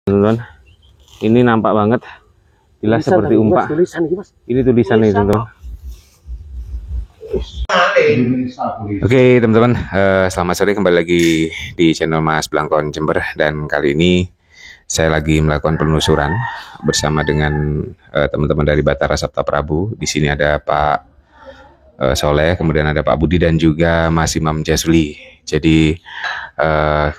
Teman-teman, ini nampak banget jelas seperti umpak. Ini tulisannya teman-teman. Oke teman-teman, selamat sore, kembali lagi di channel Mas Blangkon Jember. Dan kali ini saya lagi melakukan penelusuran bersama dengan teman-teman dari Batara Sabta Prabu. Di sini ada Pak Soleh, kemudian ada Pak Budi dan juga Mas Imam Jasuli. Jadi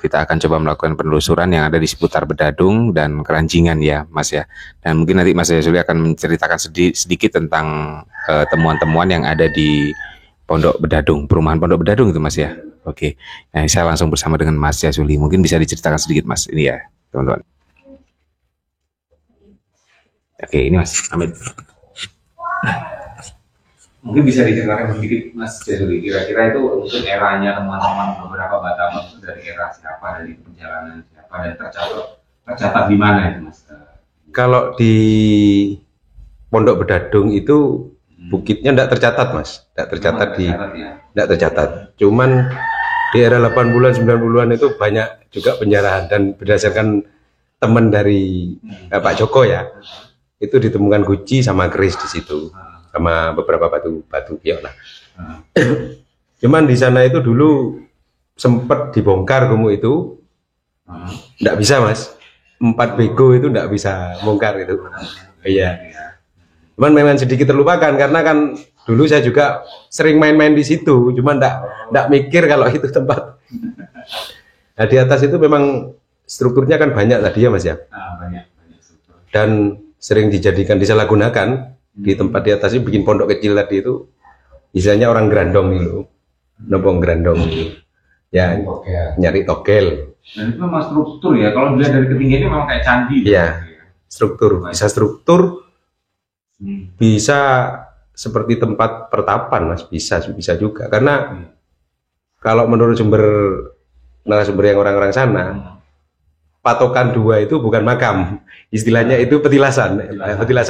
kita akan coba melakukan penelusuran yang ada di seputar Bedadung dan Keranjingan ya Mas ya. Dan mungkin nanti Mas Jasuli akan menceritakan sedikit tentang temuan-temuan yang ada di Pondok Bedadung, perumahan Pondok Bedadung itu Mas ya. Oke, nah saya langsung bersama dengan Mas Jasuli. Mungkin bisa diceritakan sedikit Mas, ini ya teman-teman. Oke, ini Mas Amit. Mungkin bisa diceritakan sedikit Mas Jasuli, kira-kira itu mungkin eranya teman-teman beberapa Batam dari era siapa, dari perjalanan siapa, dan tercatat di mana itu Mas? Kalau di Pondok Bedadung itu bukitnya tidak tercatat Mas, tidak tercatat tidak tercatat. Cuman di era 80-an 90-an itu banyak juga penjarahan, dan berdasarkan teman dari Pak Joko ya, itu ditemukan guci sama keris di situ, sama beberapa batu ya lah. Cuman di sana itu dulu sempat dibongkar kumuh itu, tidak bisa Mas, 4 bego itu tidak bisa bongkar itu. Iya. Cuman memang sedikit terlupakan karena kan dulu saya juga sering main-main di situ, cuman tidak mikir kalau itu tempat. Nah di atas itu memang strukturnya kan banyak tadi ya Mas ya. Banyak struktur. Dan sering dijadikan, disalahgunakan. Di tempat di atas itu bikin pondok kecil tadi itu, istilahnya orang gerandong itu, nembong gerandong itu, ya nyari togel. Dan itu memang struktur ya, kalau dilihat dari ketinggiannya memang kayak candi. Iya, struktur, bisa struktur, bisa seperti tempat pertapan Mas, bisa juga. Karena kalau menurut narasumber yang orang-orang sana, patokan 2 itu bukan makam, istilahnya itu petilasan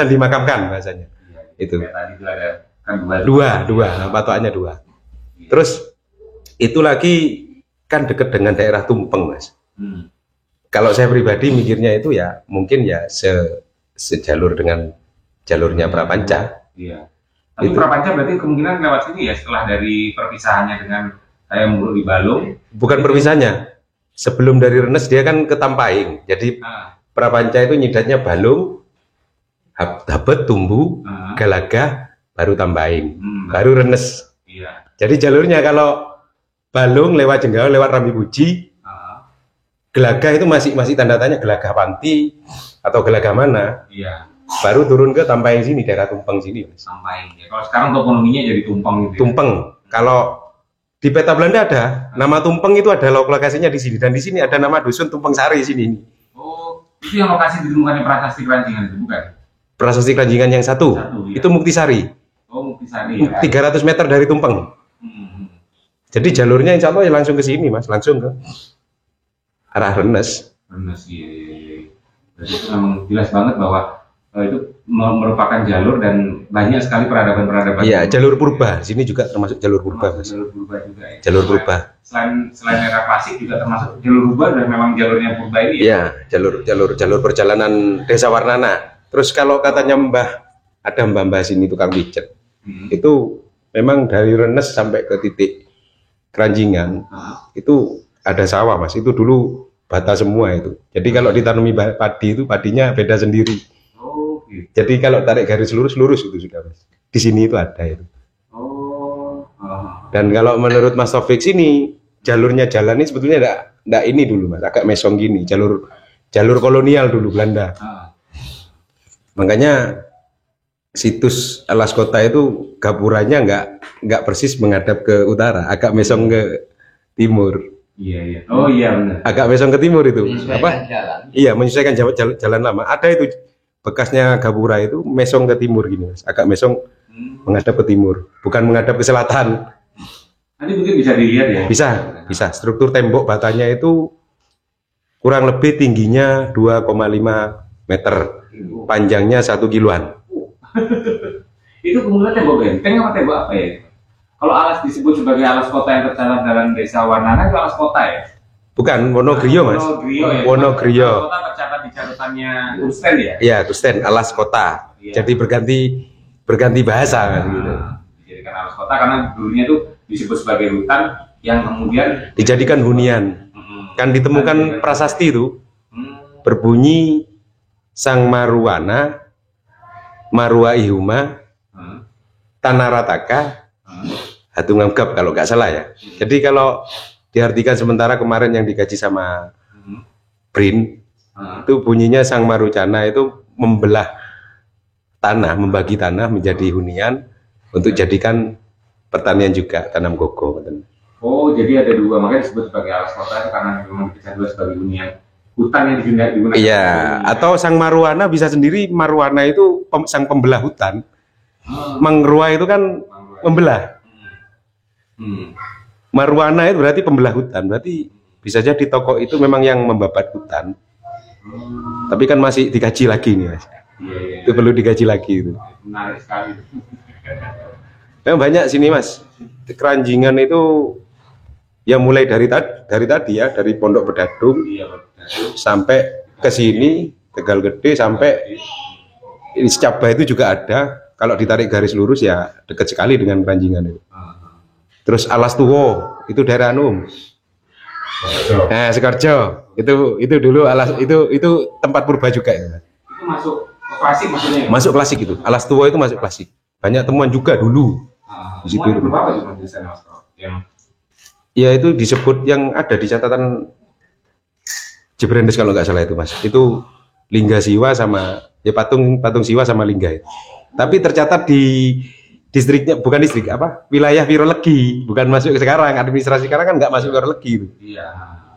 dimakamkan bahasanya. Itu tadi ada kan dua patokannya 2. Terus itu lagi kan dekat dengan daerah Tumpeng Mas. Kalau saya pribadi mikirnya itu ya mungkin ya sejalur dengan jalurnya Prapanca. Iya. Tapi Prapanca berarti kemungkinan lewat sini ya, setelah dari perpisahannya dengan Hayam Wuruk di Balung. Bukan perpisahannya, sebelum dari Rennes dia kan ke Tampaing. Jadi Prapanca itu nyidatnya Balung, Habet, Tumbu, Galagah, baru Tampaing, baru Rennes. Iya. Jadi jalurnya kalau Balung lewat Jenggau, lewat Rambi Puji, Gelagah itu masih tanda tanya, Gelagah Panti atau Gelagah mana? Iya. Baru turun ke Tampaing sini, daerah Tumpeng sini. Tampaing. Ya, kalau sekarang toponominya jadi Tumpeng. Gitu. Tumpeng. Kalau di peta Belanda ada nama Tumpeng, itu ada lokasinya di sini, dan di sini ada nama dusun Tumpeng Sari sini. Oh, itu yang lokasi ditemukannya Prasasti Keranjingan itu bukan? Prasasti Keranjingan yang satu ya. Itu Muktisari. Oh, Muktisari. Ya. 300 meter dari Tumpeng. Jadi jalurnya insya Allah ya langsung ke sini Mas, langsung ke arah Rennes. Rennes, iya. Jadi itu memang jelas banget bahwa itu merupakan jalur dan banyak sekali peradaban-peradaban. Iya, jalur purba. Sini juga termasuk jalur purba Mas. Jalur purba juga ya. Jalur purba. Selain era klasik juga termasuk jalur purba, dan memang jalurnya purba ini ya. Iya, jalur perjalanan Desa Warnana. Terus kalau katanya ada mbah sini tukang pijet, itu memang dari Rennes sampai ke titik Keranjingan, itu ada sawah Mas, itu dulu bata semua itu. Jadi kalau ditanami padi itu padinya beda sendiri. Oh, gitu. Jadi kalau tarik garis lurus itu sudah Mas. Di sini itu ada itu. Oh. Dan kalau menurut Mas Taufik sini jalan ini sebetulnya enggak ini dulu Mas, agak mesong gini, jalur kolonial dulu Belanda. Makanya situs alas kota itu gapuranya nggak persis menghadap ke utara, agak mesong ke timur. Iya. Oh iya benar. Agak mesong ke timur itu. Menyesuaikan jalan. Iya, menyesuaikan jalan lama. Ada itu bekasnya gapura itu mesong ke timur gini Mas, agak mesong menghadap ke timur, bukan menghadap ke selatan. Nanti mungkin bisa dilihat ya. Bisa. Struktur tembok batanya itu kurang lebih tingginya 2,5 meter, panjangnya 1 kiloan. Itu kemudian tembok benteng apa tembok apa ya? Kalau alas disebut sebagai alas kota yang tercatat dalam Desa Warnana, itu alas kota ya? Bukan Wonogriyo, Mas. Wonogriyo ya. Wonogriyo. Alas kota tercatat di catatannya Tusten ya? Iya, Tusten, alas kota. Iya. Jadi berganti bahasa kan gitu. Dijadikan alas kota karena dulunya itu disebut sebagai hutan yang kemudian Dijadikan hunian. Kan ditemukan prasasti itu berbunyi Sang Maruwana Marwa Ihuma Tanarataka Hatungamgap kalau nggak salah ya. Jadi kalau diartikan sementara kemarin yang dikaji sama Brin itu bunyinya Sang Marucana itu membelah tanah, membagi tanah menjadi hunian untuk jadikan pertanian juga, tanam koko. Oh, jadi ada dua, makanya disebut sebagai alas kota itu karena memang dipecah dua sebagai hunian hutan yang digunakan. Iya, atau Sang Maruwana bisa sendiri. Maruwana itu sang pembelah hutan. Mangrua itu kan membelah. Maruwana itu berarti pembelah hutan. Berarti bisa jadi tokoh itu memang yang membabat hutan. Tapi kan masih dikaji lagi nih, Mas. Iya. Itu perlu dikaji lagi itu. Menarik sekali. Memang banyak sini, Mas. Keranjingan itu ya mulai dari tadi ya, dari Pondok Bedadung sampai ke sini Tegal Gede sampai ini Secaba itu juga ada. Kalau ditarik garis lurus ya dekat sekali dengan Keranjingan itu. Terus Alas Tuwo itu daerah Anum. Nah, Sekarjo itu dulu itu tempat purba juga ya. Itu masuk klasik maksudnya. Masuk klasik itu. Alas Tuwo itu masuk klasik. Banyak temuan juga dulu. Di situ. Ya itu disebut yang ada di catatan Jebrendes kalau nggak salah itu, Mas. Itu lingga siwa sama ya patung siwa sama lingga itu. Tapi tercatat di distriknya, bukan distrik apa, wilayah Wirolegi, bukan masuk ke sekarang. Administrasi sekarang kan nggak masuk Wirolegi itu. Iya.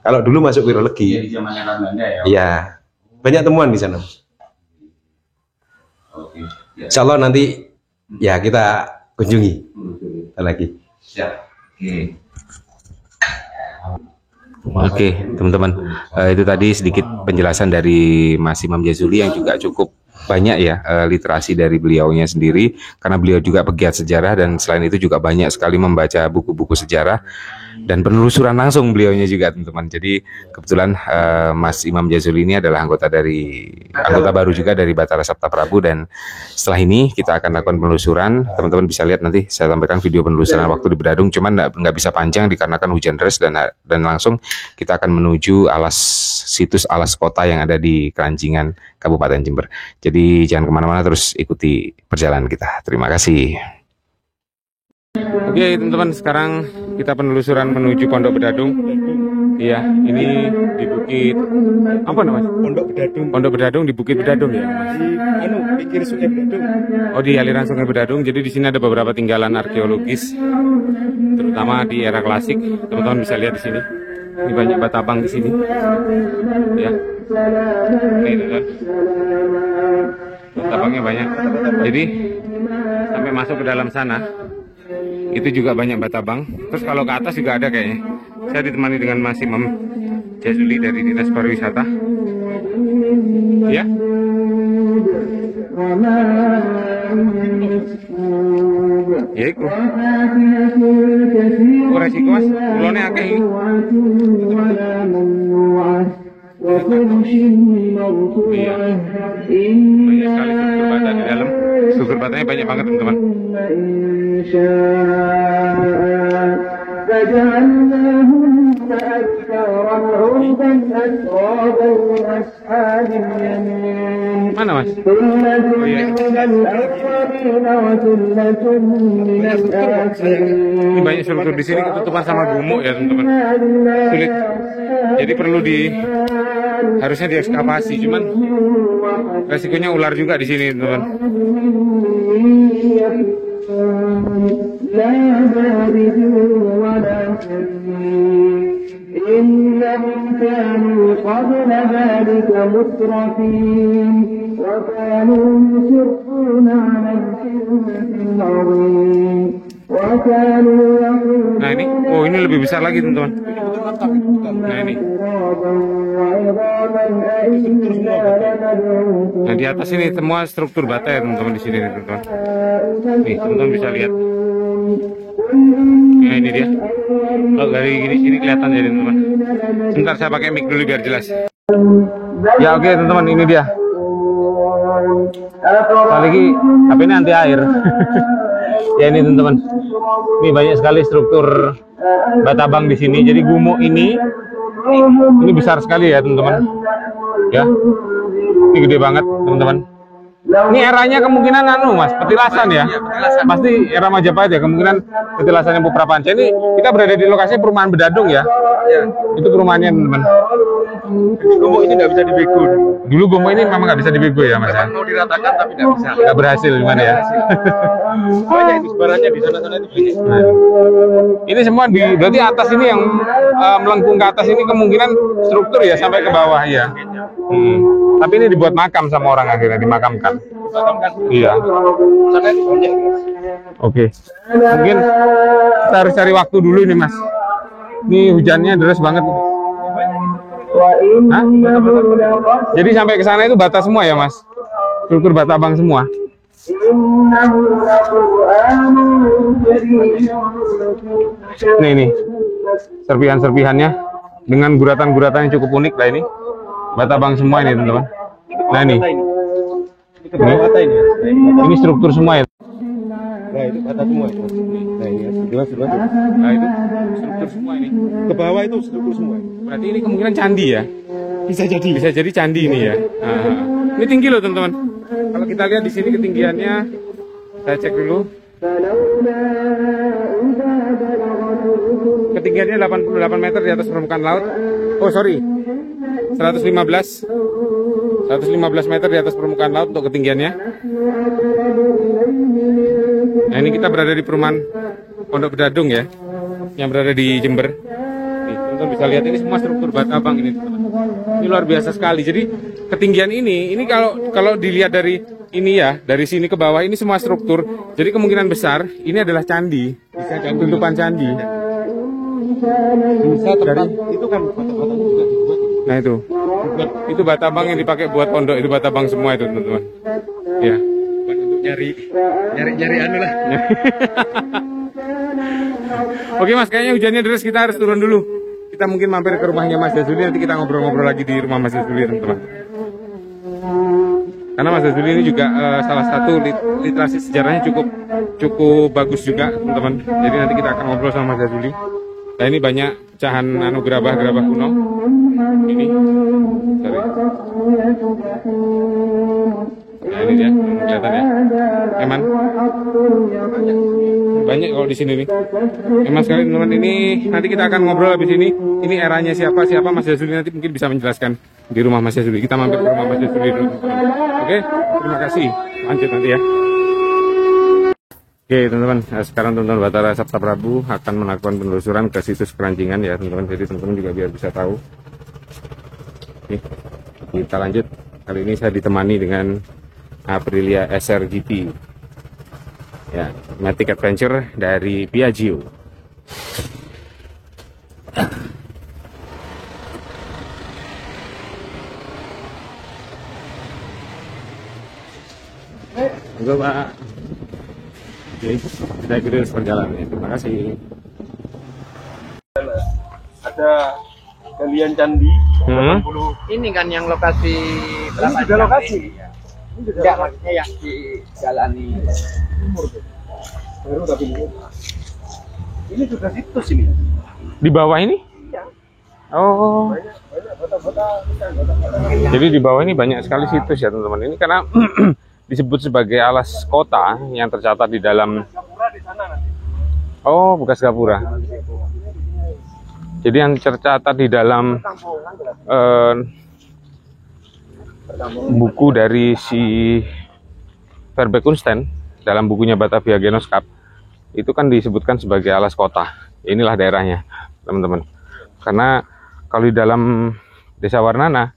Kalau dulu masuk Wirolegi. Iya, di zaman era Belanda ya. Iya. Banyak temuan di sana, Mas. Oke. Insya Allah nanti ya kita kunjungi lagi. Siap. Oke, teman-teman, itu tadi sedikit penjelasan dari Mas Imam Jazuli yang juga cukup banyak ya literasi dari beliaunya sendiri, karena beliau juga pegiat sejarah dan selain itu juga banyak sekali membaca buku-buku sejarah dan penelusuran langsung beliaunya juga, teman-teman. Jadi kebetulan Mas Imam Jazuli ini adalah anggota baru juga dari Batara Sabta Prabu, dan setelah ini kita akan lakukan penelusuran. Teman-teman bisa lihat nanti saya sampaikan video penelusuran waktu di Bedadung, cuman nggak bisa panjang dikarenakan hujan deras, dan langsung kita akan menuju situs alas kota yang ada di Keranjingan, Kabupaten Jember. Jadi jangan kemana-mana, terus ikuti perjalanan kita. Terima kasih. Oke teman-teman, sekarang kita penelusuran menuju Pondok Bedadung. Iya, ini di Bukit apa namanya? Pondok Bedadung. Pondok Bedadung di Bukit Bedadung ya, Mas. Di pinggir Sungai Bedadung. Oh, di aliran Sungai Bedadung. Jadi di sini ada beberapa tinggalan arkeologis, terutama di era klasik. Teman-teman bisa lihat di sini. Ini banyak batabang di sini. Ya. Ini kan. Batabangnya banyak. Jadi sampai masuk ke dalam sana itu juga banyak batabang. Terus kalau ke atas juga ada kayaknya. Saya ditemani dengan Mas Imam Jazuli dari Dinas Pariwisata. Ya. Ya iku. Oh, resiko Mas, ulone akeh iki. Iya. Banyak sekali struktur bata di dalam. Struktur batanya banyak banget, teman-teman. Mana Mas? Oh iya. Ini banyak struktur di sini ketutupan sama gumuk ya, teman-teman. Sulit. Jadi perlu harusnya diekskavasi, cuman resikonya ular juga di sini, teman-teman. إنهم كانوا قبل ذلك مترفين وكانوا يصرون على الحنث العظيم وكانوا يقولون. Nah ini lebih besar lagi, teman-teman. Nah ini. Nah di atas ini semua struktur bata ya, teman-teman, di sini, teman-teman. Nih teman-teman bisa lihat. Nah ini dia. Kalau dari sini kelihatan jadi, teman-teman. Sebentar saya pakai mic dulu biar jelas. Ya oke teman-teman, ini dia. Lagi HP ini anti air. Ya ini teman-teman. Ini banyak sekali struktur batabang di sini. Jadi gumuk ini besar sekali ya teman-teman. Ya. Ini gede banget teman-teman. Ini eranya kemungkinan Mas, petilasan ya. Pasti era Majapahit ya, kemungkinan petilasannya Bu Prapanca. Ini kita berada di lokasi perumahan Bedadung ya. Itu perumahannya teman-teman. Gumuk ini nggak bisa dibego. Dulu gumuk ini memang nggak bisa dibego ya Mas. Mau diratakan tapi nggak bisa. Nggak berhasil gimana ya? Banyak itu sebarannya di sana-sana itu banyak. Nah, ini semua berarti atas ini yang melengkung ke atas ini kemungkinan struktur ya sampai ke bawah ya. Tapi ini dibuat makam sama orang akhirnya, dimakamkan. Iya. Sana itu banyak. Oke. Mungkin kita harus cari waktu dulu ini Mas. Ini hujannya deras banget. Hah? Jadi sampai ke sana itu bata semua ya Mas? Struktur batabang semua. Nih serpihan-serpihannya dengan guratan-guratan yang cukup unik lah ini. Batabang semua ini teman-teman. Nah ini struktur semua ya. Nah itu bata semua. Nah ini jelas. Nah itu struktur semua ini. Ke bawah itu struktur semua. Berarti ini kemungkinan candi ya. Bisa jadi candi ini ya. Nah, ini tinggi loh teman-teman. Kalau kita lihat di sini ketinggiannya, saya cek dulu. Ketinggiannya 88 meter di atas permukaan laut. Oh sorry, 115 meter di atas permukaan laut untuk ketinggiannya. Nah ini kita berada di perumahan Pondok Bedadung ya, yang berada di Jember. Nih, teman-teman bisa lihat ini semua struktur batabang ini teman-teman. Ini luar biasa sekali. Jadi ketinggian ini kalau dilihat dari ini ya, dari sini ke bawah ini semua struktur. Jadi kemungkinan besar ini adalah candi, tutupan candi. Bisa tempat itu kan bata-bata juga dibuat. Nah itu batabang yang dipakai buat pondok, itu batabang semua itu teman-teman. Ya. Untuk nyari anu lah. Oke Mas, kayaknya hujannya deras, kita harus turun dulu. Kita mungkin mampir ke rumahnya Mas Jazuli, nanti kita ngobrol-ngobrol lagi di rumah Mas Jazuli teman-teman. Karena Mas Jazuli ini juga salah satu literasi sejarahnya cukup bagus juga teman-teman. Jadi nanti kita akan ngobrol sama Mas Jazuli. Nah ini banyak pecahan gerabah kuno. Ini, sorry. Nah ini dia, kelihatan ya. Eman. Banyak kalau di sini nih. Eman sekali teman-teman. Ini nanti kita akan ngobrol habis ini. Ini eranya siapa Mas Jazuli nanti mungkin bisa menjelaskan di rumah Mas Jazuli. Kita mampir ke rumah Mas Jazuli dulu. Oke, terima kasih. Lanjut nanti ya. Oke teman-teman, sekarang teman-teman Batara Sabta Prabu akan melakukan penelusuran ke situs Kerancingan ya teman-teman. Jadi teman-teman juga biar bisa tahu. Oke, kita lanjut. Kali ini saya ditemani dengan Aprilia SR GT ya, Matic Adventure dari Piaggio. Enggak Pak. Oke, kita ikuti perjalanan. Terima kasih. Ada galian candi. Ini kan yang lokasi Ini sudah lokasi. enggak maksudnya yang dijalani Baru tapi ini sudah situs ini. Di bawah ini? Iya. Oh. Banyak bata-bata. Jadi di bawah ini banyak sekali situs ya teman-teman. Ini karena disebut sebagai alas kota yang tercatat di dalam. Oh, bekas gapura. Jadi yang tercatat di dalam buku dari si Verbeek Kunsten, dalam bukunya Batavia Genoskap, itu kan disebutkan sebagai alas kota. Inilah daerahnya, teman-teman. Karena kalau di dalam Desa Warnana,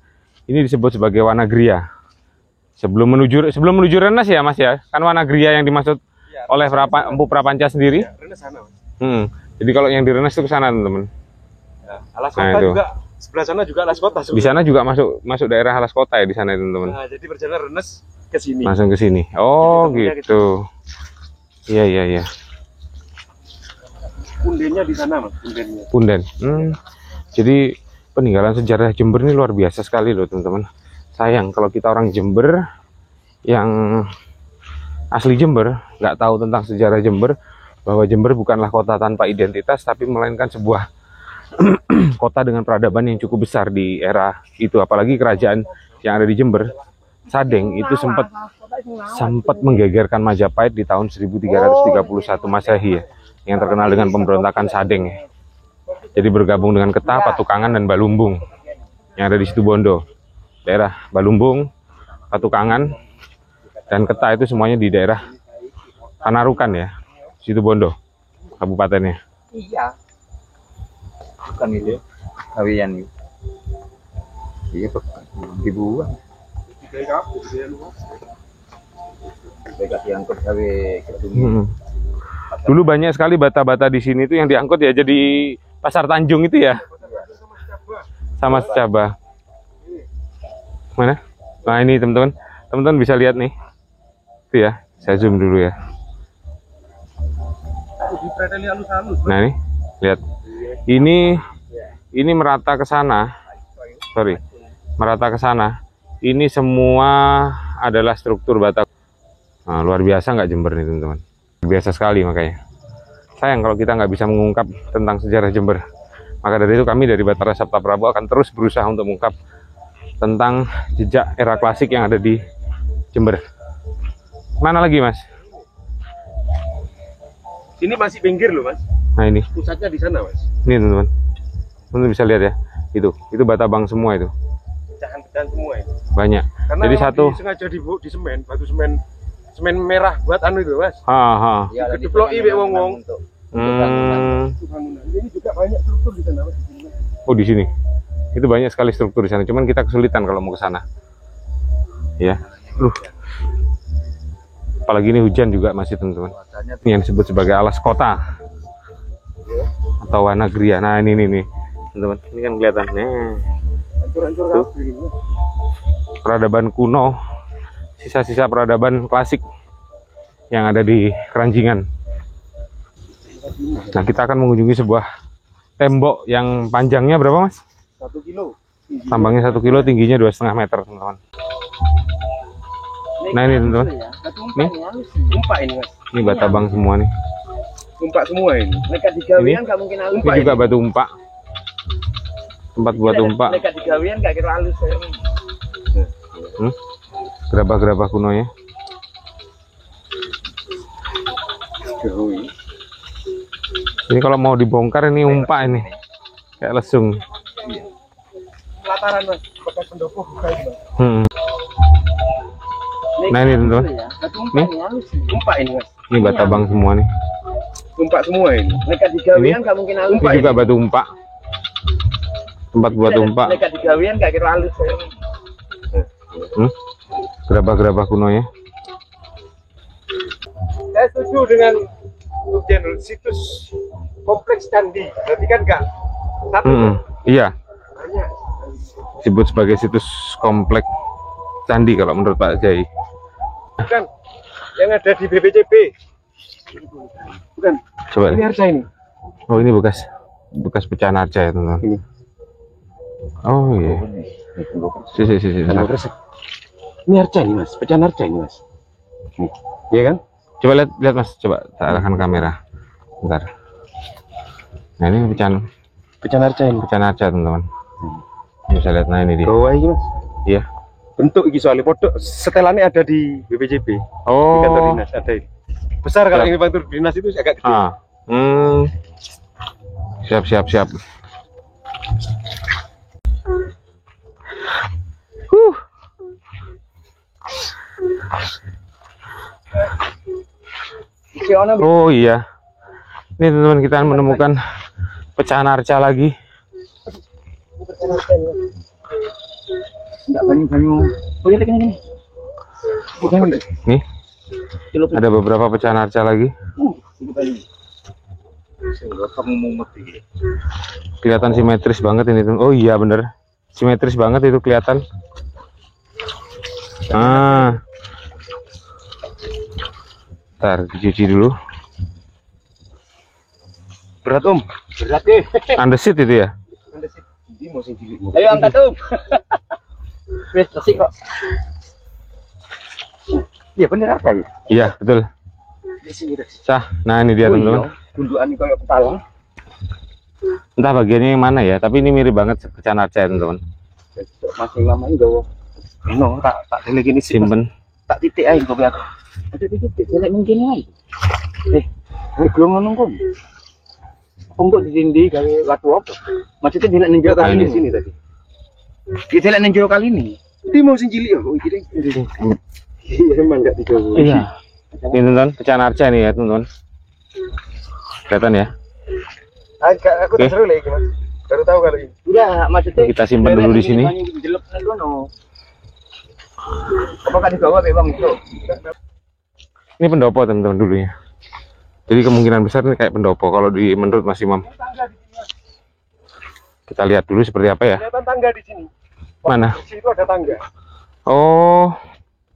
ini disebut sebagai Wanagria. Sebelum menuju Rennes ya Mas ya, kan Wanagria yang dimaksud oleh Empu Prapanca sendiri. Ya, Rennes sana. Jadi kalau yang di Rennes itu ke sana teman-teman. Ya, alas kota juga sebelah sana juga alas kota. Di sana juga masuk daerah alas kota ya di sana teman-teman. Nah, jadi perjalanan Rennes ke sini. Langsung ke sini. Oh gitu. Iya. Pundennya di sana Mas, pundennya. Punden. Jadi peninggalan sejarah Jember ini luar biasa sekali loh teman-teman. Sayang kalau kita orang Jember yang asli Jember nggak tahu tentang sejarah Jember, bahwa Jember bukanlah kota tanpa identitas, tapi melainkan sebuah kota dengan peradaban yang cukup besar di era itu. Apalagi kerajaan yang ada di Jember, Sadeng, itu sempat menggegerkan Majapahit di tahun 1331 Masehi ya, yang terkenal dengan pemberontakan Sadeng ya. Jadi bergabung dengan Ketah, Patukangan, dan Balumbung yang ada di Situbondo. Daerah Balumbung, Patukangan, dan Ketah itu semuanya di daerah Panarukan ya, Situbondo kabupatennya. Iya. Bukan itu. Kawian itu. Iya, dibuang. Diangkut gawe gedung. Dulu banyak sekali bata-bata di sini tuh yang diangkut ya, jadi Pasar Tanjung itu ya. Sama Secaba. Mana? Nah ini teman-teman. Teman-teman bisa lihat nih. Itu ya. Saya zoom dulu ya. Nah ini, lihat. Ini merata ke sana. Sorry. Merata ke sana. Ini semua adalah struktur bata. Nah, luar biasa nggak Jember nih teman-teman. Biasa sekali makanya. Sayang kalau kita nggak bisa mengungkap tentang sejarah Jember. Maka dari itu kami dari Batara Sabta Prabu akan terus berusaha untuk mengungkap tentang jejak era klasik yang ada di Jember. Mana lagi Mas? Ini masih pinggir loh Mas. Nah ini. Pusatnya di sana Mas. Ini teman-teman. Teman-teman bisa lihat ya. Itu Batabang semua itu. Pecahan-pecahan semua ini. Banyak. Karena jadi satu sengaja di semen, batu semen merah buat anu itu Mas. Ya, Diploki be wong-wong. Hmm. Ini juga banyak struktur di sana Mas. Oh di sini. Itu banyak sekali struktur di sana. Cuman kita kesulitan kalau mau ke sana. Ya. Apalagi ini hujan juga masih teman-teman. Ini yang disebut sebagai alas kota atau Wanagria. Nah ini nih teman-teman. Ini kan kelihatan. Tuh. Peradaban kuno. Sisa-sisa peradaban klasik yang ada di Keranjingan. Nah kita akan mengunjungi sebuah tembok yang panjangnya berapa Mas? 1 kilo. Tambangnya 1 kilo, tingginya 2,5 meter teman-teman. Nah ini teman-teman. Nih. Tumpak ini Mas. Ini Batabang semua nih. Tumpak semua ini. Mereka digawian nggak mungkin halus. Ini juga batu umpak. Tempat buat umpak. Mereka digawian nggak kira halus. Gerabah-gerabah kunonya. Ini kalau mau dibongkar ini umpak ini. Kayak lesung. Pelataran Mas, bekas pendopo buka itu Mas. Nah ini teman-teman. Nih. Tumpak ini Mas. Ini Batabang semua nih. Tumpak semua ini. Mereka digawian nggak mungkin halus. Ini juga batu umpak. Tempat buat umpak. Mereka digawian nggak kira halus. Gerabah-gerabah kunonya. Saya setuju dengan Jenderal situs kompleks candi. Berarti kan enggak satu. Iya. Banyak. Disebut sebagai situs kompleks candi kalau menurut Pak Jai. Bukan yang ada di BPCP. Bukan. Coba. Ini harga ini. Oh ini bekas pecahan arca ya teman-teman. Ini. Oh iya. Si. Ini harga ini Mas, pecahan harga ini Mas. Nih, iya kan? Coba lihat Mas, coba arahkan kamera. Bentar. Nah ini pecahan Harja ini. Pecahan arca teman-teman. Bisa lihat, nah ini dia. Bawah ini Mas. Iya. Bentuk iki soalnya foto setelannya ada di BPJP. Di kantor Oh. dinas ada ini. Besar kalau ini kantor dinas itu agak gede. Siap. Oh iya. Ini teman-teman kita menemukan pecahan arca lagi. Enggak banyu-banyu. Oh iya ini. Bukan. Nih. Ada beberapa pecahan arca lagi. Kelihatan simetris banget ini. Oh iya bener. Simetris banget itu kelihatan. Ntar dicuci dulu. Berat Berat deh. Andesit itu ya? Andesit. Ini mau sing cilik. Ayo angkat tuh. Wes resik kok. Iya bener apa ya? Iya, betul. Di sini deh. Sah. Nah, ini dia teman-teman. Gundukan ini kayak kepala. Entah bagiannya yang mana ya, tapi ini mirip banget pecahan arca, teman-teman. Masih lama ini gawa. No, tak delek ini sih. Simpen. Tak titik aja kok aku. Ada titik jelek mungkin aja. Ini belum menunggu. Pembok di dindi gawe watu apa? Maksudnya jelek ning jero kali Di ini. sini tadi. Dia jelek ning jero kali ini. Ini mau sing cilik oh iki deh. Iya emang enggak dicoba. Iya. Ini teman-teman, pecahan arca nih ya, teman-teman. Kelihatan ya. Aku Oke. terus lagi Mas. Baru tahu kalau ini. Udah, maksudnya Kita simpan dulu di sini. Jelek ning kono. Apa kan dibawa Bang itu? Ini pendopo teman-teman dulunya. Jadi kemungkinan besar ini kayak pendopo kalau menurut Mas Imam. Kita lihat dulu seperti apa ya. Kelihatan tangga di sini. Mana? Di situ ada tangga. Oh,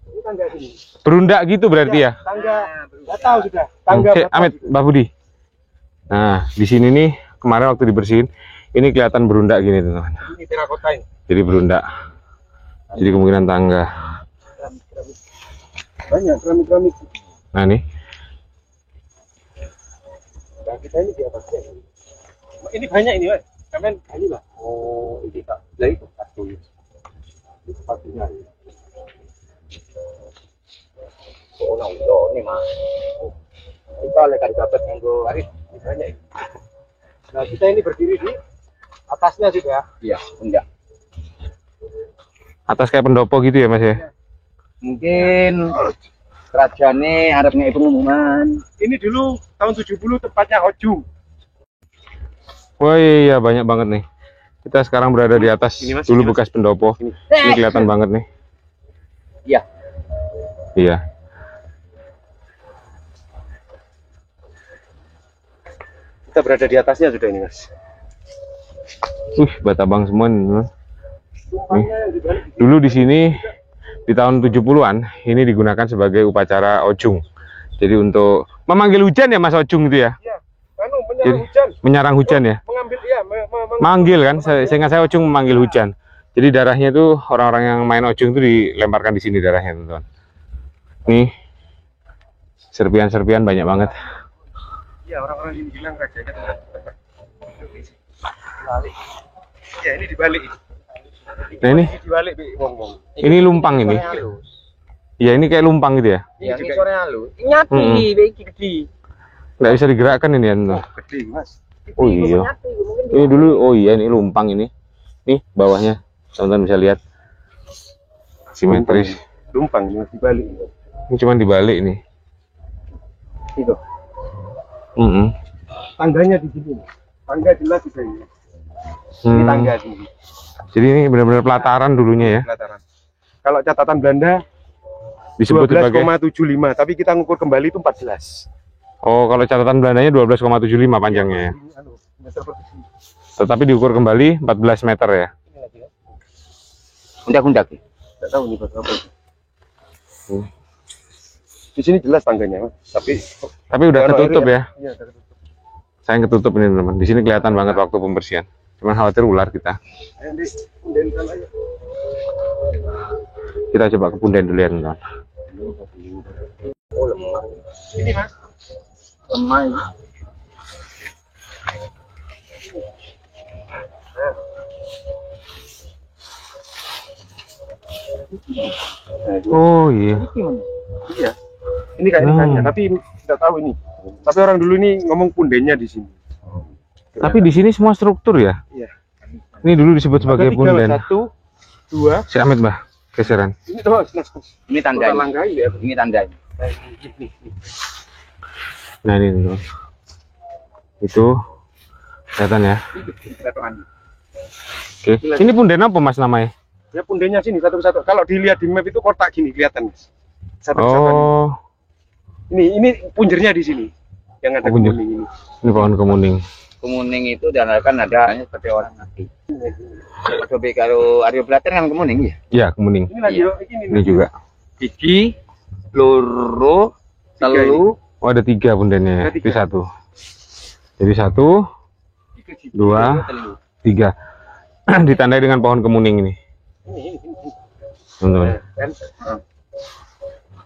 Ini tangga sini. berundak gitu berarti ya. Tangga. Enggak tahu sudah. Tangga. Cek, Amit, Mbak Budi. Nah, di sini nih kemarin waktu dibersihin, ini kelihatan berundak gini teman-teman. Ini terakota ini. Jadi berundak. Jadi kemungkinan tangga. Banyak keramik-keramik. Nah nih, Nah, kita ini di atasnya. Ini banyak ini, Mas. Kamen ini lah. Oh, ini tak. Lah itu satu. Itu sepatunya. Oh, nah, ini mah. Itu oleh kan dapat nganggo Ini banyak ini. Nah, kita ini berdiri di atasnya juga. iya, enggak. atas kayak pendopo gitu ya Mas ya. Mungkin kerajaannya harapnya pengumuman. Ini dulu tahun 70 tempatnya Ojung. Wah iya banyak banget nih. Kita sekarang berada di atas. Ini, Mas, Dulu ini, Mas. bekas pendopo. Ini kelihatan banget nih. Iya. Iya. Kita berada di atasnya sudah ini, Mas. Bata bang semua nih. Mas. Tumpangnya yang di balik. Dulu di sini di tahun 70-an ini digunakan sebagai upacara Ojung. Jadi untuk memanggil hujan ya Mas Ojung itu ya. Ya, anu menyerang Jadi, hujan. menyerang hujan ya. Mengambil ya, Manggil kan, seingat saya Ojung memanggil hujan. Jadi darahnya itu orang-orang yang main Ojung itu dilemparkan di sini darahnya teman-teman. Nih serpian-serpian banyak banget. ya orang-orang ini bilang rajanya balik. Ya, ini dibalik. Nah ini Dibalik ngomong. ini lumpang ini. Ya ini kayak lumpang gitu ya. Yang ini sore halus. Nyati iki gede. Nggak bisa digerakkan ini ya teman-teman. Gede, Mas. Oh iya. Ini dulu, oh iya ini lumpang ini. Nih bawahnya, teman-teman bisa lihat. Simetris. Lumpang ini dibalik. Ini cuma dibalik nih. Itu. Tangganya di sini. Tangga jelas di sini. Ini tangga sini. Jadi ini benar-benar pelataran dulunya ya. Pelataran. Kalau catatan Belanda Disebut sebagai 12,75, tapi kita ngukur kembali itu 14. oh kalau catatan Belandanya 12,75 panjangnya ya. Anu, meter persegi. Tetapi diukur kembali 14 meter ya. Ini lagi ya. Undak-undak. Enggak tahu nih berapa. Di sini jelas tangganya, Mas. Tapi udah kalau ketutup airnya- ya. Iya, udah ketutup. Saya ketutup ini teman-teman. Di sini kelihatan banget waktu pembersihan. Cuman khawatir ular kita. Ayo, Di punden sana aja. Kita coba ke punden dulu ya teman-teman. Oh, lemah. Ini, Mas. Lemah. Oh iya. Iya. Ini kayak ikannya, tapi nggak tahu ini. Tapi orang dulu ini ngomong pundennya di sini. Tapi di sini semua struktur ya. Iya. Ini dulu disebut sebagai Ada tiga, Mas. punden. 1, 2. Si Amit Mbah, geseran. Ini tuh, Mas. Ini Kita tandanya. langgain ya. Ini tandanya. Nih. Nah ini teman-teman. Itu kelihatan ya. Oke. Ini punden apa Mas namanya? Ya pundennya sini satu-satu. Kalau dilihat di map itu kotak gini kelihatan, Mas. Satu-satu. Oh, Ini punjernya di sini. Yang ada Oh, punjer. kemuning ini. ini pohon kemuning. Kemuning itu diandalkan ada seperti orang mati. Coba kalau Aryo Blatter kan kemuning ya. Iya kemuning. Ini lagi Iya. ini Ini juga. Gigi, loro, telu, Oh ada 3 pundennya. Ada 3. Itu 1. Jadi 1, 2, 3. ditandai dengan pohon kemuning ini. Teman-teman.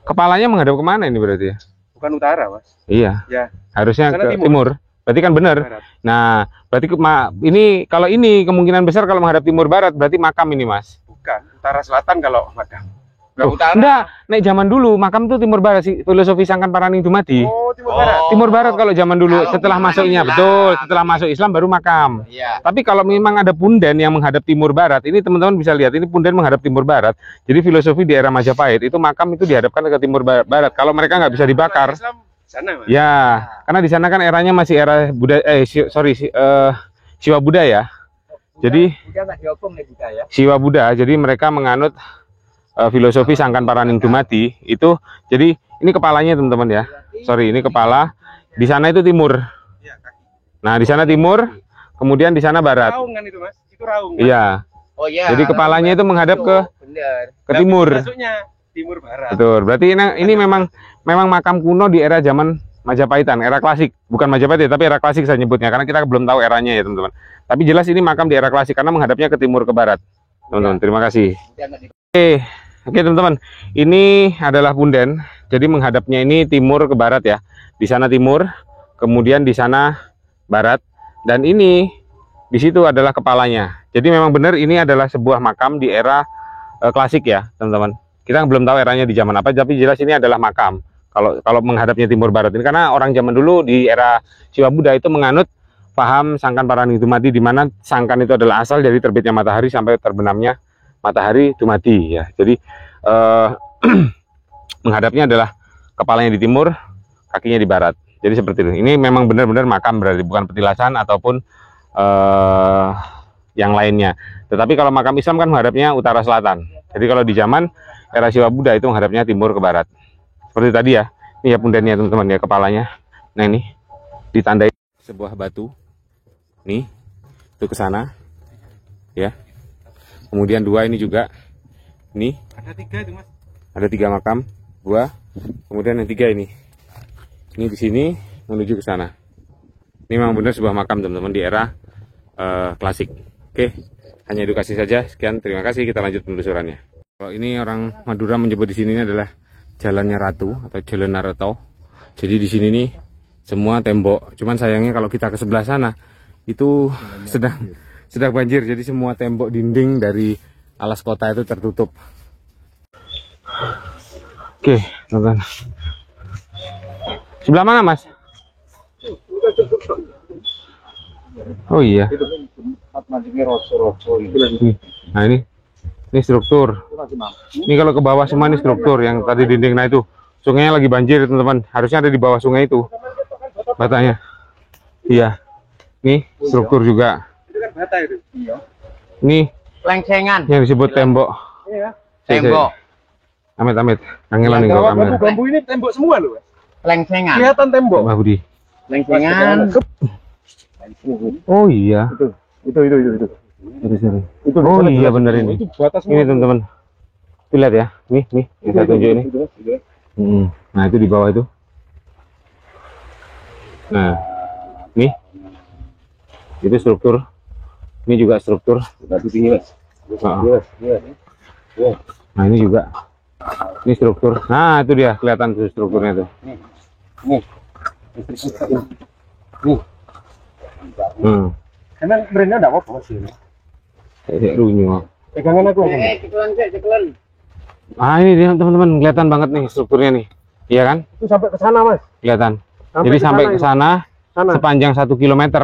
Kepalanya menghadap kemana ini berarti ya? Bukan utara, Mas. Iya. Ya. Harusnya Sana ke timur. Berarti kan benar. Barat. Nah, berarti ini kalau ini kemungkinan besar kalau menghadap timur barat berarti makam ini, Mas. Bukan, utara selatan kalau madam. Oh, enggak, nek zaman dulu makam tuh timur barat sih, filosofi Sangkan Paraning Dumadi. Oh, timur barat. Timur barat kalau zaman dulu, setelah masuknya, betul, setelah masuk Islam baru makam. Iya. Tapi kalau memang ada punden yang menghadap timur barat, ini teman-teman bisa lihat, ini punden menghadap timur barat. Jadi filosofi di era Majapahit itu makam itu dihadapkan ke timur barat. Kalau mereka nggak bisa dibakar, Islam sana, Mas. ya, karena di sana kan eranya masih era Buddha, Siwa Buddha ya. Jadi Udah nggak diopong nih kita ya. Siwa Buddha, jadi mereka menganut filosofi Sangkan Paraning Dumadi itu. Jadi ini kepalanya teman-teman ya. Sorry, ini kepala. Di sana itu timur. Iya, kaki. Nah, di sana timur, kemudian di sana barat. Raungan itu, Mas. Itu raung. Iya. Oh iya. Jadi kepalanya itu menghadap Bener. ke timur. Masuknya timur barat. Betul. Berarti ini memang makam kuno di era zaman Majapahitan, era klasik. Bukan Majapahit ya, tapi era klasik saya nyebutnya karena kita belum tahu eranya ya, teman-teman. Tapi jelas ini makam di era klasik karena menghadapnya ke timur ke barat. Teman-teman, terima kasih. Oke teman-teman, ini adalah punden. Jadi menghadapnya ini timur ke barat ya. Di sana timur, kemudian di sana barat, dan ini di situ adalah kepalanya. Jadi memang benar ini adalah sebuah makam di era klasik ya teman-teman. Kita belum tahu eranya di zaman apa, tapi jelas ini adalah makam. Kalau menghadapnya timur barat ini karena orang zaman dulu di era Siwa Buddha itu menganut paham Sangkan Paraning Dumadi, di mana sangkan itu adalah asal dari terbitnya matahari sampai terbenamnya matahari Dumadi ya. Jadi menghadapnya adalah kepalanya di timur, kakinya di barat. Jadi seperti itu. Ini memang benar-benar makam berarti, bukan petilasan ataupun yang lainnya. Tetapi kalau makam Islam kan menghadapnya utara selatan. Jadi kalau di zaman era Siwa Buddha itu menghadapnya timur ke barat. Seperti tadi ya. Ini ya pundennya teman-teman ya, kepalanya. Nah ini ditandai sebuah batu. Nih, itu ke sana. Ya. Kemudian dua ini juga. Nih. Ada 3 itu, Mas. Ada 3 makam, 2. Kemudian yang 3 ini. Ini di sini menuju ke sana. Ini memang benar sebuah makam teman-teman di era klasik. Oke, hanya edukasi saja. Sekian, terima kasih. Kita lanjut penelusurannya. Kalau ini orang Madura menyebut di sini adalah Jalannya Ratu atau Jalan Naruto. Jadi di sini nih semua tembok. Cuman sayangnya kalau kita ke sebelah sana itu sedang banjir. Jadi semua tembok dinding dari alas kota itu tertutup. Oke, teman-teman. Sebelah mana, Mas? Oh iya. Nah ini struktur. Ini kalau ke bawah semua ini struktur yang tadi dinding. Nah itu sungainya lagi banjir teman-teman. Harusnya ada di bawah sungai itu batanya. Iya. Nih struktur juga. Ini Lengsengan. yang disebut tembok. Iya. Tembok. Amit-amit. Kangelan nih kalau kamera. Bambu ini tembok semua loh, Mas. Lengsengan. Kelihatan tembok. Mbak Budi. Lengsengan. Oh iya. Itu. Seri. Oh iya benar ini. Itu batas Ini teman-teman. Lihat ya. Nih, bisa tunjuk ini. Nah, itu di bawah itu. Nah, nih. Itu struktur. Ini juga struktur. Nah, ini juga. Ini struktur. Nah, itu dia kelihatan tuh strukturnya tuh. Emang brandnya enggak apa-apa sih. Kayak runyu. Pegangan aku. Ceklen. Ah, ini dia teman-teman, kelihatan banget nih strukturnya nih. Iya kan? Itu sampai ke sana, Mas. Kelihatan. Sampai Jadi ke sampai sana ke sana Sana. sepanjang 1 kilometer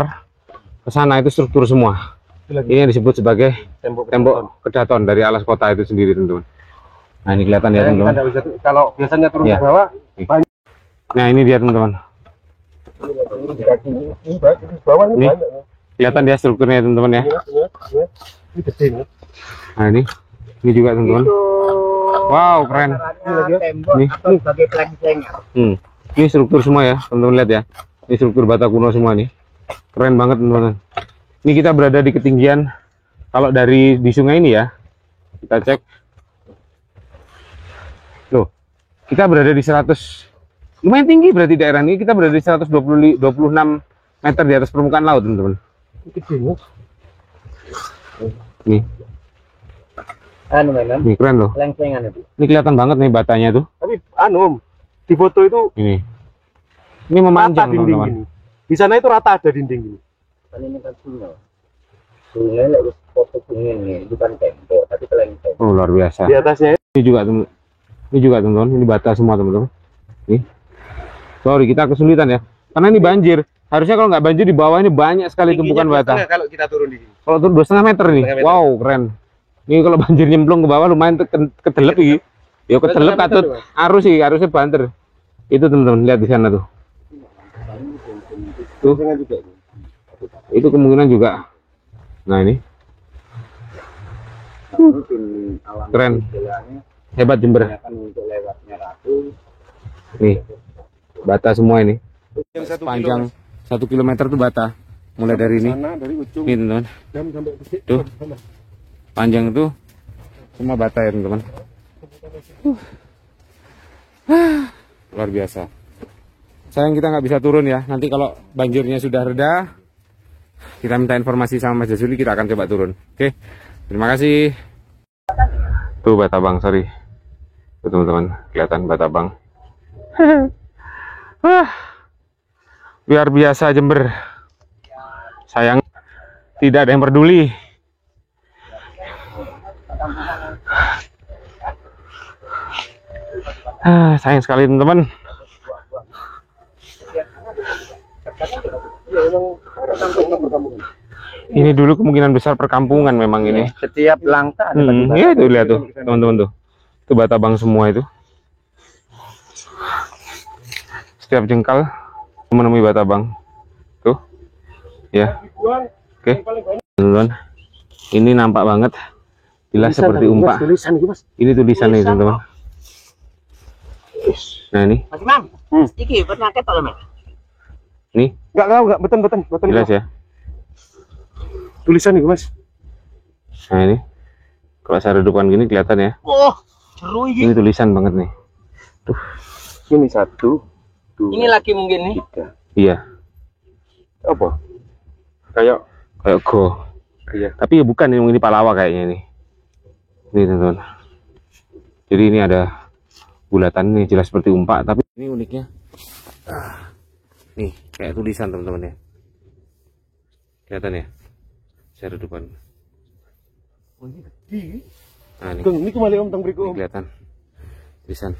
ke sana itu struktur semua. Ini yang disebut sebagai tembok kedaton dari alas kota itu sendiri, teman-teman. Nah, ini kelihatan ya, teman-teman. Kalau biasanya turun Iya. ke bawah, Nah, ini dia, teman-teman. di kaki ini, di bawah ini Nih. banyak. Kelihatan dia strukturnya, teman-teman ya. Ini gede nih. Nah, ini juga, teman-teman. Wow, keren. Tembok Nih. atau sebagai pelengsengan. Ini struktur semua ya, teman-teman lihat ya. Ini struktur bata kuno semua nih. Keren banget, teman-teman. Ini kita berada di ketinggian, kalau dari di sungai ini ya, kita cek. Loh, kita berada di 100, lumayan tinggi berarti daerah ini. Kita berada di 126 meter di atas permukaan laut, teman-teman. Gede nih. Nih, Anu memang nih keren loh. leng-lengan itu. Ini kelihatan banget nih batanya tuh. Tapi anu, Om, di foto itu Ini rata memanjang dinding teman-teman. gini. Di sana itu rata ada dinding gini. Kan ini kan sungai. Sungai lek wis foto sungai ini bukan tembok tapi kelenteng. Oh luar biasa. Di atasnya Ini juga teman-teman. Ini bata semua teman-teman. Nih. Sorry kita kesulitan ya. Karena ini banjir. Harusnya kalau nggak banjir di bawah ini banyak sekali tumpukan bata. kalau kita turun di sini. Kalau turun 2,5 meter nih. 2,5 meter. Wow keren. Ini kalau banjir nyemplung ke bawah lumayan kedelep iki. Ya kedelep 2,5 meter katut tuh, arus sih, arusnya banter. Itu teman-teman lihat di sana tuh. Tuh. Itu kemungkinan juga. Nah ini keren. Hebat Jember. Untuk lewatnya ratu. Nih. Bata semua ini. Yang 1 Panjang 1 kilometer tuh bata. Mulai dari ini. sana dari ujung Nih teman-teman. jam sampai ke sini. Tuh. Panjang itu semua bata ya teman-teman. Luar biasa. Sayang kita nggak bisa turun ya. Nanti kalau banjirnya sudah reda, kita minta informasi sama Mas Jasuli, kita akan coba turun. Oke, terima kasih. Tuh Batabang, sorry. Tuh teman-teman, kelihatan Batabang. Luar biasa Jember. Sayang tidak ada yang peduli. Sayang sekali teman-teman. Ini dulu kemungkinan besar perkampungan memang ini. Setiap langkah ada batu-batu. Iya tuh lihat tuh teman-teman tuh. Itu Batabang semua itu. Setiap jengkal menemui Batabang. Tuh. Ya. Oke. Teman-teman. Ini nampak banget. Jelas seperti umpak. Tulisan gitu, Mas. Ini tulisan nih teman-teman. Nah ini. Mas Imam, iki pernah ketok Mas. Nih. Enggak, beton. Jelas ya. Tulisan itu, Mas. Nah ini. Kalau saya depan gini kelihatan ya. Oh, seru Ini tulisan banget nih. Ini 1, 2, Ini lagi mungkin nih. 3. Iya. Apa? Kayak Kayak go. iya. Tapi ya bukan ini Palawa kayaknya ini. Ini teman-teman. Jadi ini ada bulatan nih jelas seperti umpak, tapi ini uniknya. Nih kayak tulisan teman-teman ya. Kelihatan ya? Saya depan. Oh, ini gede. Nah ini, Ini kembali Om tang beriku, ini Om. kelihatan tulisan.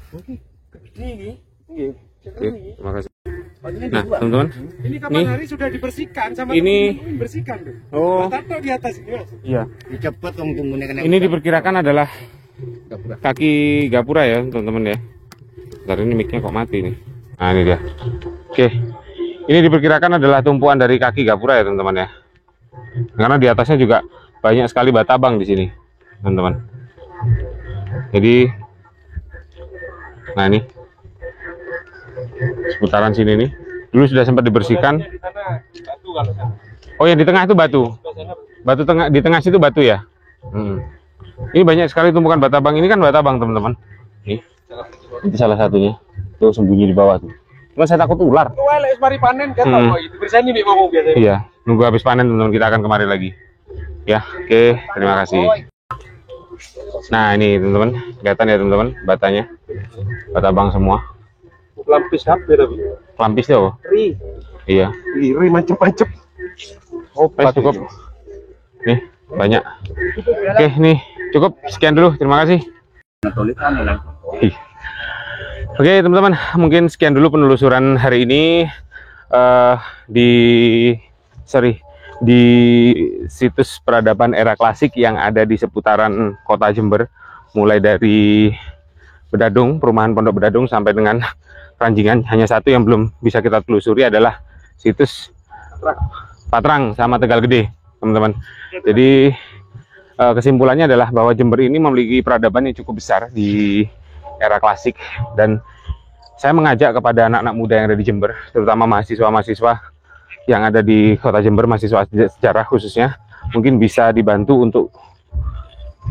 Ini. Nggih. Oke, terima kasih. Ini Nah dua. teman-teman. Ini kapan Nih. hari sudah dibersihkan sama Ini- teman-teman bersihkan tuh. Oh Tato di atas ini, Mas. iya. Cepet Om tunggunya kena. Ini diperkirakan adalah kaki gapura ya teman-teman ya. Bentar, ini mic-nya kok mati nih. Nah ini dia. Oke, ini diperkirakan adalah tumpuan dari kaki gapura ya teman-teman ya. Karena di atasnya juga banyak sekali Batabang di sini teman-teman. Jadi nah ini seputaran sini nih dulu sudah sempat dibersihkan. Di sana batu kalau sana. Oh yang di tengah itu batu. Batu tengah di tengah situ batu ya. Ini banyak sekali tumpukan Batabang. Ini kan Batabang teman-teman. Nih. Itu salah satunya. Tuh sembunyi di bawah tuh. Cuma saya takut ular. Kowe lek mari panen kan tau kok itu. Bersani mek ngomong biasa. Iya, nunggu habis panen teman-teman kita akan kemari lagi. Ya, oke, terima kasih. Nah, ini teman-teman, kelihatan ya teman-teman batanya. Batabang semua. Lampis HP tapi. Lampis tuh. Ri. Iya. Iri mancep-mancep. Oh, Wes, cukup. Nih, banyak. Oke, nih cukup. Sekian dulu. Terima kasih. Ih. Oke teman-teman, mungkin sekian dulu penelusuran hari ini di situs peradaban era klasik yang ada di seputaran kota Jember, mulai dari Bedadung, perumahan Pondok Bedadung sampai dengan Ranjingan. Hanya satu yang belum bisa kita telusuri adalah situs Patrang sama Tegal Gede, teman-teman. Jadi kesimpulannya adalah bahwa Jember ini memiliki peradaban yang cukup besar di era klasik, dan saya mengajak kepada anak-anak muda yang ada di Jember, terutama mahasiswa-mahasiswa yang ada di kota Jember, mahasiswa sejarah khususnya, mungkin bisa dibantu untuk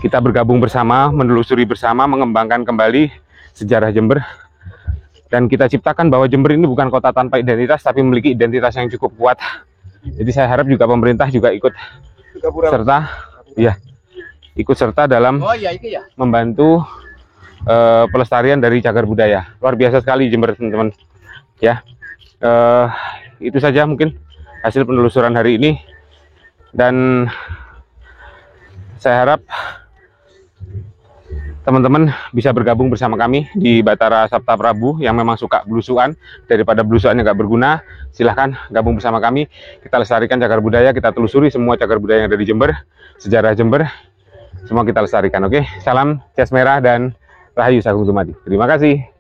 kita bergabung bersama, menelusuri bersama, mengembangkan kembali sejarah Jember, dan kita ciptakan bahwa Jember ini bukan kota tanpa identitas, tapi memiliki identitas yang cukup kuat. Jadi saya harap juga pemerintah juga ikut serta, ya, ikut serta dalam Oh iya itu ya. membantu pelestarian dari cagar budaya. Luar biasa sekali Jember, teman-teman. Ya, itu saja mungkin hasil penelusuran hari ini, dan saya harap teman-teman bisa bergabung bersama kami di Batara Sabta Prabu yang memang suka belusuan. Daripada belusuannya nggak berguna, silahkan gabung bersama kami. Kita lestarikan cagar budaya, kita telusuri semua cagar budaya yang ada di Jember, sejarah Jember, semua kita lestarikan. Oke, salam Cas Merah dan Rahayu Sagung Dumadi. Terima kasih.